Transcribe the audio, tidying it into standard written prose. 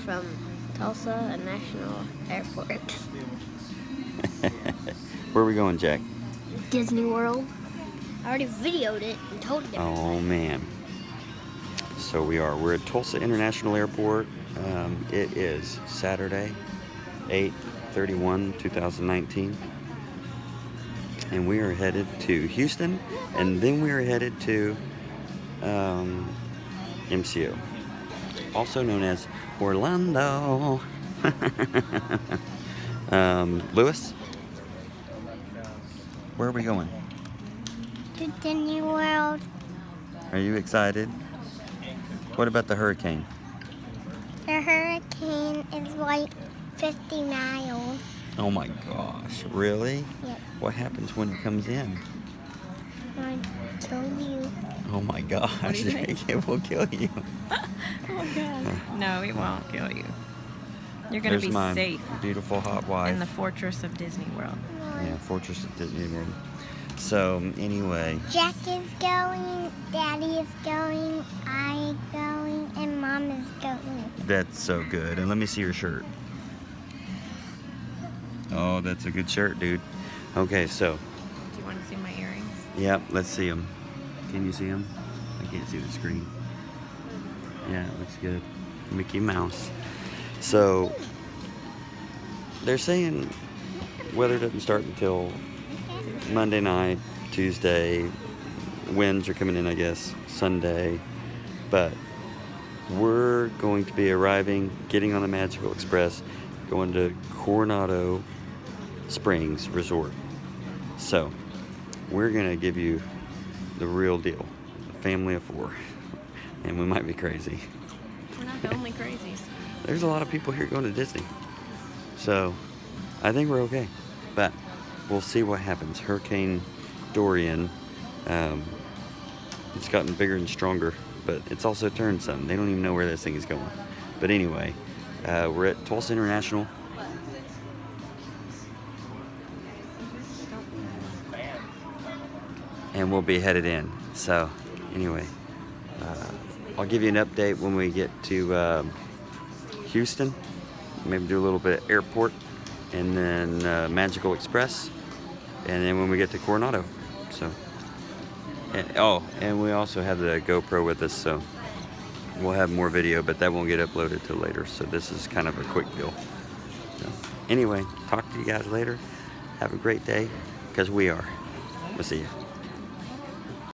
from Tulsa National Airport. Where are we going, Jack? Disney World. I already videoed it and told you. Oh, man. So we're at Tulsa International Airport. It is Saturday, 8/31/2019. And we are headed to Houston, and then we are headed to MCO, also known as Orlando. Lewis, where are we going? To Disney World. Are you excited? What about the hurricane? The hurricane is like 50 miles. Oh my gosh, really? Yep. What happens when it comes in? I told you. Oh my gosh, What do you think? it will kill you. Oh God. No, it won't kill you. You're gonna There's be my safe beautiful hot wife. in the fortress of Disney World. Yeah, Fortress of Disney World. So, anyway. Jack is going, Daddy is going, I going, and Mom is going. That's so good. And let me see your shirt. Oh, that's a good shirt, dude. Okay, so. Do you want to see my earrings? Yep, let's see them. Can you see them? I can't see the screen. Yeah, it looks good. Mickey Mouse. So, they're saying weather doesn't start until Monday night, Tuesday. Winds are coming in, I guess, Sunday. But we're going to be arriving, getting on the Magical Express, going to Coronado Springs Resort. So, we're going to give you the real deal. A family of 4. And we might be crazy. We're not the only crazies. There's a lot of people here going to Disney. So, I think we're okay. But we'll see what happens. Hurricane Dorian, it's gotten bigger and stronger, but it's also turned some. They don't even know where this thing is going. But anyway, we're at Tulsa International. And we'll be headed in. So, anyway, I'll give you an update when we get to Houston. Maybe do a little bit of airport, and then Magical Express, and then when we get to Coronado. So, and we also have the GoPro with us, so we'll have more video, but that won't get uploaded till later. So this is kind of a quick deal. So, anyway, talk to you guys later. Have a great day, because we are. We'll see you.